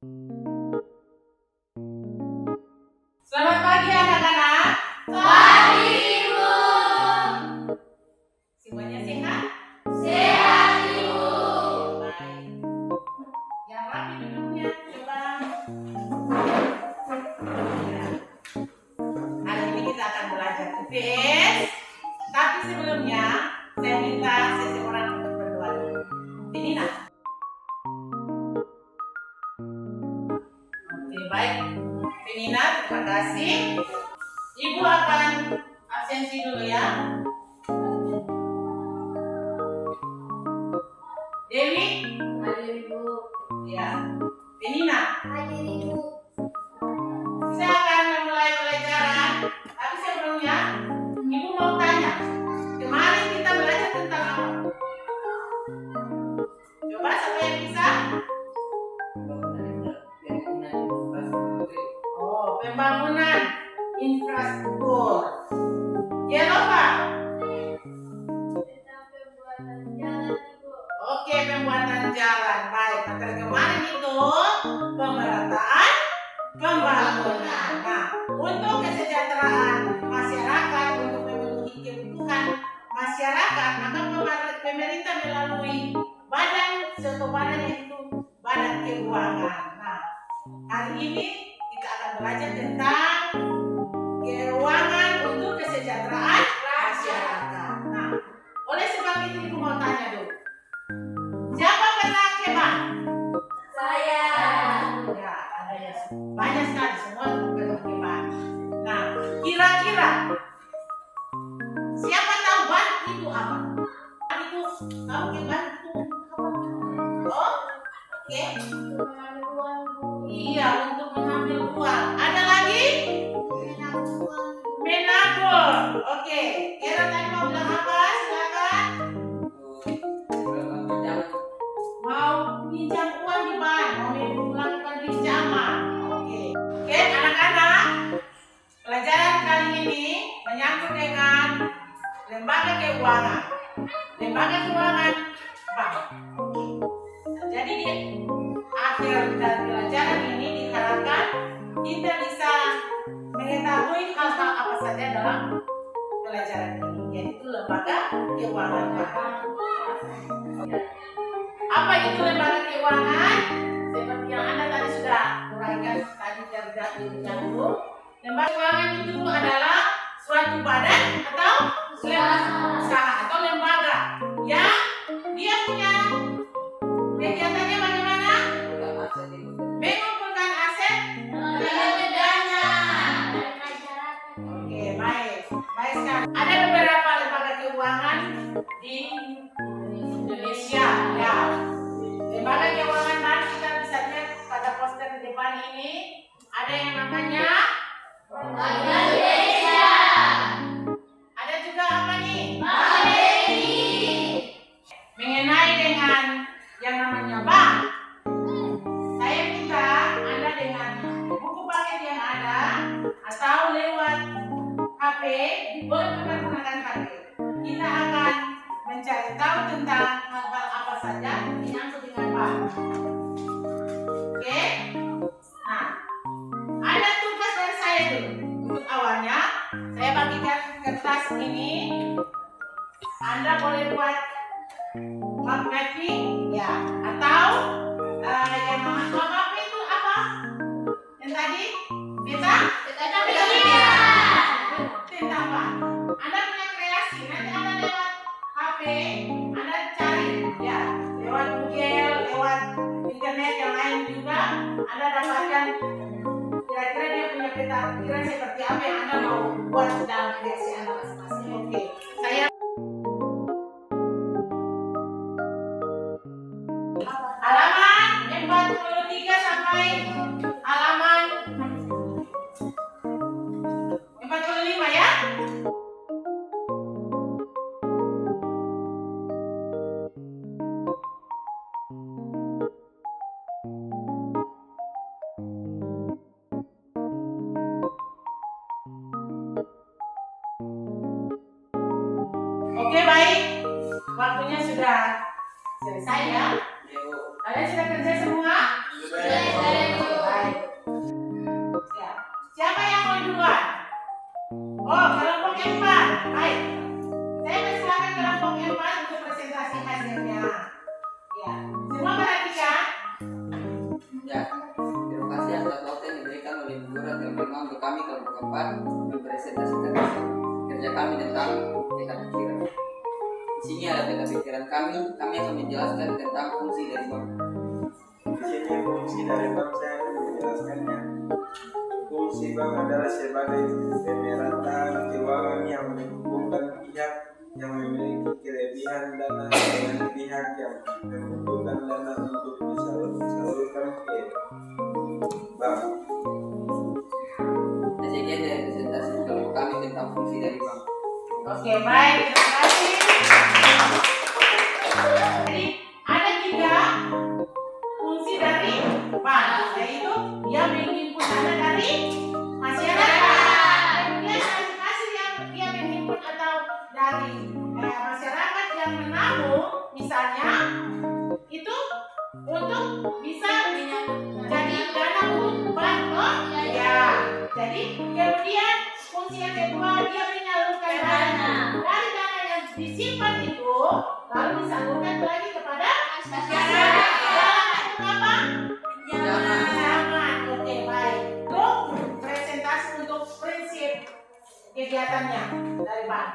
Selamat pagi anak-anak. Pagi Ibu. Semuanya sehat? Sehat Ibu. Baik. Yang rapi duduknya coba. Hari ini kita akan belajar IPS. Tapi sebelumnya saya minta seseorang untuk berdoa dulu. Nina. Oke, baik. Nina, terima kasih. Ibu akan absensi dulu ya. Dewi, hadir Ibu. Ya. Nina, hadir Ibu. Saya akan memulai pelajaran, tapi sebelumnya Ibu mau tanya. Kemarin kita belajar tentang apa? Coba siapa yang bisa? Pembangunan infrastruktur. Ya lupa. Oke, pembuatan jalan. Baik, materi kemarin itu pemerataan pembangunan. Nah, untuk kesejahteraan masyarakat, untuk memenuhi kebutuhan masyarakat, maka pemerintah melalui suatu badan yaitu Badan Keuangan. Nah, hari ini kita akan belajar tentang keuangan untuk kesejahteraan masyarakat. Nah, oleh sebab itu Ibu mau tanya dulu. Siapa pernah ke bank? Saya. Ya, ada ya. Banyak sekali semua pernah ke bank. Nah, kira-kira siapa tahu bank itu apa? Bank itu tahu ke bank itu apa? Oh, oke. Iya, untuk mengambil uang. Ada lagi? Menabung. Oke. Kira tadi mau bilang apa? Silakan. Mau pinjam uang di bank, mau melakukan pinjaman. Oke. Oke, anak-anak. Pelajaran kali ini menyangkut dengan lembaga keuangan. Lembaga keuangan bank. Jadi di akhir dari pelajaran ini diharapkan kita bisa mengetahui hal-hal apa saja dalam pelajaran ini, yaitu lembaga keuangan bank. Apa itu lembaga keuangan? Seperti yang Anda tadi sudah uraikan tadi dari dahulu. Lembaga keuangan itu adalah suatu badan atau usaha atau lembaga yang dia punya kegiatannya bagaimana? Mengumpulkan aset dan dana. Oke, baik. Baik sekali. Ada beberapa lembaga keuangan di Indonesia. Ya. Lembaga keuangan bank kita bisa lihat pada poster di depan ini. Ada yang namanya Bank Indonesia. Ada juga apa nih? Bank BRI. Mengenai dengan yang namanya bank, saya minta Anda dengan buku paket yang ada atau lewat HP, boleh menggunakan HP. Kita akan mencari tahu tentang hal-hal apa saja yang menyangkut dengan bank. Oke? Nah, ada tugas dari saya dulu. Untuk awalnya, saya bagikan kertas ini. Anda boleh buat map mapping, ya, atau yang namanya map mapping itu apa? Yang tadi peta tentang apa? Anda punya kreasi, nanti Anda lewat HP, Anda cari, ya, lewat Google, lewat internet yang lain juga, Anda dapatkan kira-kira dia punya peta kira seperti apa yang Anda mau buat dalam kreasi Anda masing-masing. Oke, saya halaman 43 sampai halaman 45 ya. Oke, baik. Waktunya sudah selesai ya. Kalian sudah kerja semua? Sudah. keempat, mempresentasikan hasil kerja kami tentang peta pikiran. Di sini ada peta pikiran kami akan menjelaskan tentang fungsi dari bank. Di sini fungsi dari bank saya akan menjelaskannya. Fungsi bank adalah sebagai pemerata keuangan yang menghubungkan pihak yang memiliki kelebihan dana dengan pihak yang membutuhkan dana untuk disalurkan ke bank. Sekian dari presentasi kelompok kami tentang fungsi dari bank. Oke, baik, terima kasih. Jadi ada 3 fungsi dari bank, yaitu dia menghimpun dana dari masyarakat. Kemudian hasil yang dia menghimpun atau dari masyarakat yang menabung, misalnya itu untuk bisa jadi dana untuk bank, ya. Jadi kemudian fungsi yang kedua dia menyalurkan dana dari dana yang disimpan itu lalu disalurkan lagi kepada masyarakat. Apa? Pinjaman. Oke, baik. Itu presentasi untuk prinsip kegiatannya dari bank.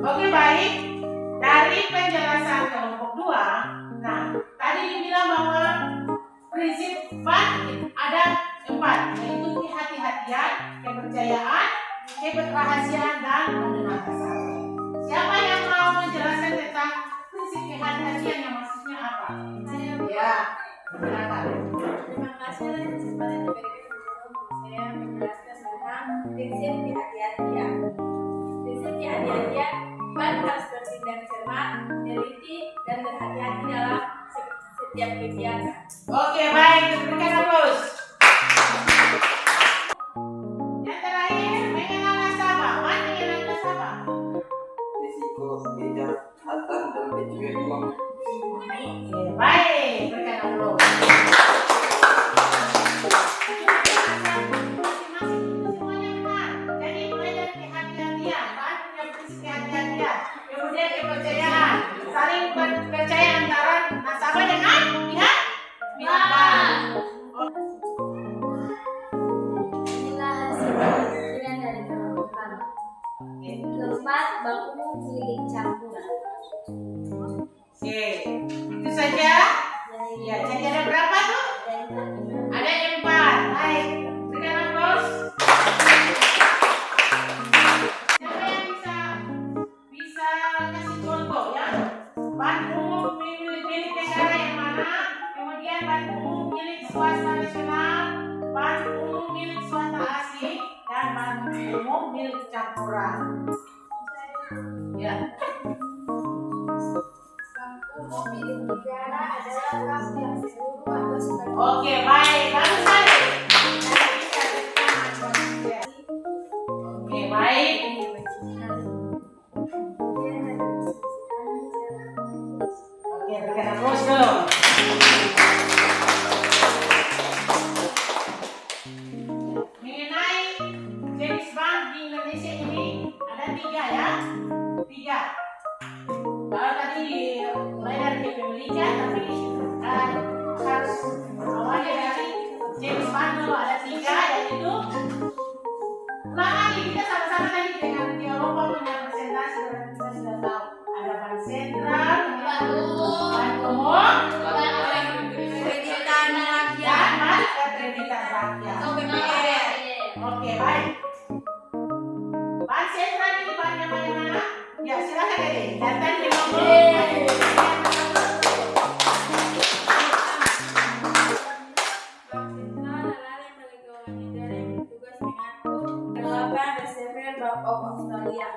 Oke, baik. Dari penjelasan kelompok 2, nah tadi dibilang bahwa prinsip bank ada 4, yaitu kehati-hatian, kepercayaan, keberahasiaan, dan mengenal kesalahan. Siapa yang mau menjelaskan tentang prinsip kehati-hatian yang maksudnya apa? Saya. Ya, silakan. Terima kasih atas kesempatan yang diberikan untuk saya menjelaskan tentang prinsip kehati-hatian. Prinsip kehati-hatian, bank harus bertindak cermat, teliti, dan berhati-hati dalam setiap kegiatan. Oke, baik, berikan aplaus. Yang terakhir, mengenal nasabah. Mana mengenal nasabah? Risiko kejahatan dan pencucian uang. Oke, baik, berikan aplaus. Semuanya benar. Jadi mulai dari kehati-hatian, bank punya prinsip kehati-hatian. Kemudian kepercayaan, saling percaya antara nasabah dengan pihak bank. Inilah hasil pemikiran dari kelompok kami. Keempat, bank umum milik campuran. Oke, itu saja. Ya, jadi ada berapa tuh? Ada 4. Baik, berikan aplaus. Siapa yang bisa kasih contoh ya? Bank umum milik negara yang mana? Kemudian bank umum milik swasta nasional, bank umum milik swasta asing, dan bank umum milik campuran. Ya. Bank umum milik negara adalah bank yang seluruh atau sebagian. Oke, baik, bagus sekali. Oke, baik. Oke, berikan aplaus dong. Mengenai jenis bank di Indonesia ini ada 3 ya. 3. Kalau tadi mulai dari kepemilikan, tapi harus awalnya dari jenis bank dulu ada 3, yaitu ulang lagi kita sama-sama tadi dengan di Eropa punya presentasi dan kita sudah tahu ada bank sentral, bank umum, Kreditan rakyat. dan bank kreditan rakyat. Oke, baik. Bank sentral ini banknya bagaimana? Ya, silakan Dede. Datang di nomor. Bank sentral adalah lembaga keuangan negara yang bertugas mengatur pengelolaan reserve Bank of Australia.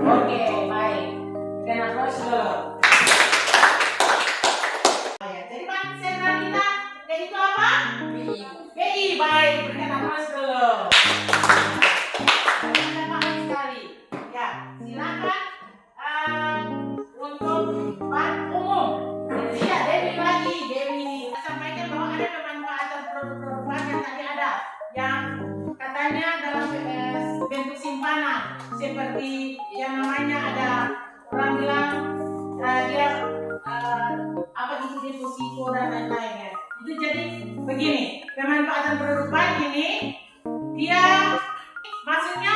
Oke, baik. Dan aplaus dulu. Ya, jadi bank sentral kita yaitu apa? BI. Baik, berikan aplaus dulu. Kita paham sekali. Ya, silakan untuk bank umum. Iya, Dewi lagi. Dewi sampaikan bahwa ada pemanfaatan produk-produk bank yang tadi ada, yang katanya dalam bentuk simpanan. seperti yang namanya ada orang bilang dia apa itu deposito dan lain-lainnya. Itu jadi begini, pemanfaatan produk bank ini dia maksudnya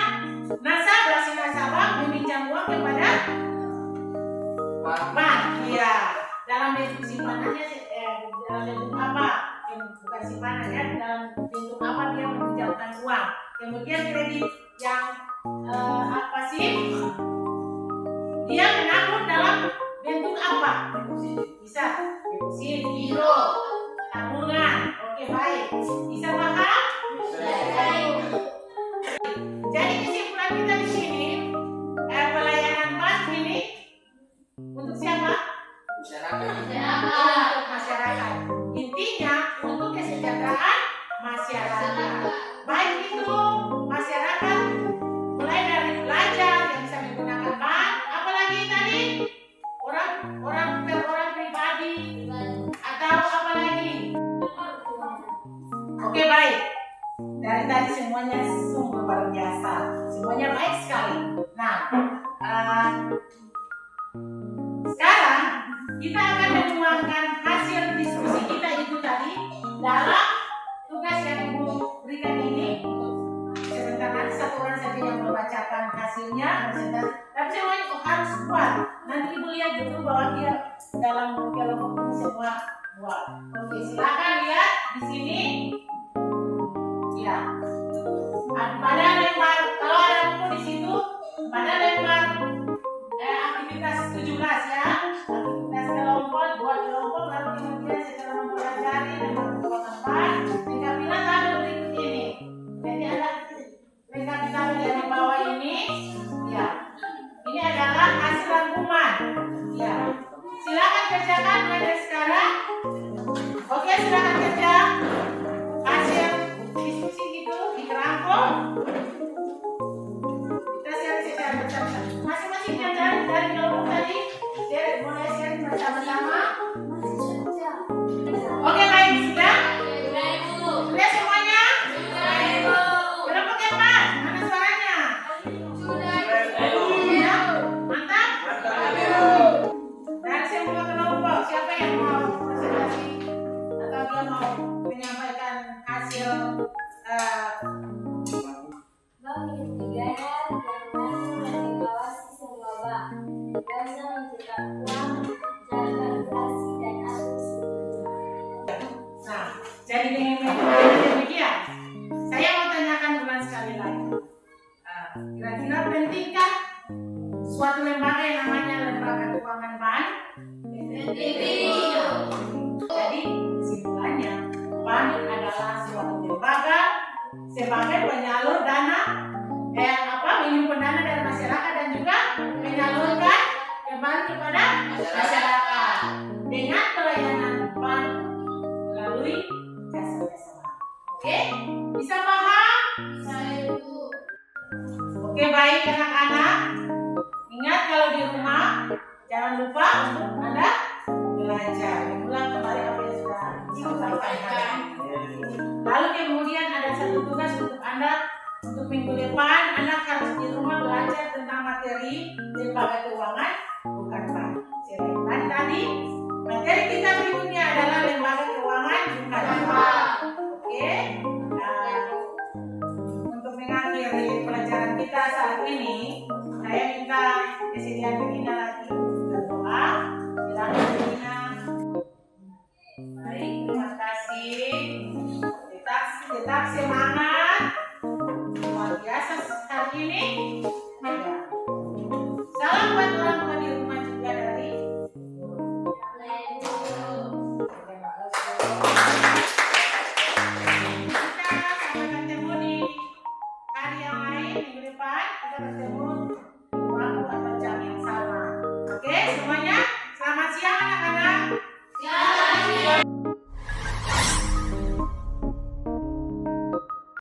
nasabah si nasabah meminjam uang kepada bank, ya dalam bentuk simpanannya dalam bentuk apa? Bukan simpanan ya, dalam bentuk apa dia meminjamkan uang. Kemudian kredit yang apa sih? Dia menanggung dalam bentuk apa? Bisa deposit, giro, tabungan. Oke, baik. Bisa paham? Jadi kesimpulan kita di sini, pelayanan bank ini untuk siapa? Untuk masyarakat. Intinya untuk kesejahteraan masyarakat. Baik itu masyarakat mulai dari belajar yang bisa menggunakan bank, apalagi tadi orang pribadi atau apalagi. Oke, baik. Dari tadi semuanya sungguh luar biasa, semuanya baik sekali. Nah, sekarang kita akan menuangkan hasil diskusi kita itu tadi dalam tugas yang Ibu berikan ini. Sebentar nanti satu orang saja yang membacakan hasilnya, tapi semuanya harus kuat. Nanti Ibu lihat betul bahwa dia dalam kelompok ini semua buat. Oke, silakan lihat di sini. Ya, pada lembar kalau ada buku di situ, pada lembar aktivitas 17 ya, aktivitas kelompok, buat kelompok, lalu kemudian setelah mempelajari lembar pengembangan, rekapitulasi tabel berikut ini. Jadi ada rekapitulasi yang di bawah ini, ya, ini adalah hasil rangkuman, ya. Silakan kerjakan mulai dari sekarang. Oke, silakan kerja. Hasil diskusi itu dirangkum. Kita share secara bersama. Masing-masing kerja dari kelompok tadi, mulai share bersama-sama. Oke, baik, sudah? Sudah semuanya? Kelompok keempat, mana suaranya? Ya, mantap? Dari semua kelompok, siapa yang mau presentasi atau dia mau menyampaikan hasil Bank milik negara yang masuk dan dikawasi semua bank, biasa mencetak uang, jaga inflasi dan atur. Nah, jadi dengan demikian, saya mau tanyakan ulang sekali lagi. Kira-kira pentingkah suatu lembaga yang namanya lembaga keuangan bank? Jadi kesimpulannya, bank adalah suatu lembaga sebagai penyalur dana, menyimpan dana dari masyarakat dan juga menyalurkan kembali kepada masyarakat dengan pelayanan bank melalui jasa-jasa bank. Oke, bisa paham? Oke, baik anak-anak. Ingat kalau di rumah jangan lupa untuk Anda belajar, mengulang kembali apa yang sudah disampaikan hari ini. Lalu kemudian ada satu tugas untuk Anda untuk minggu depan. Anda harus di rumah belajar tentang materi lembaga keuangan bukan bank. Selain tadi, materi kita berikutnya adalah lembaga keuangan bukan bank. Oke. Untuk mengakhiri pelajaran kita saat ini, saya minta kesediaan Regina lagi berdoa. Silakan Regina. Baik, terima kasih. Tetap semangat. Luar biasa hari ini. Ya. Salam buat orang tua di rumah juga dari kita sampai ketemu di hari yang lain minggu depan. Kita bertemu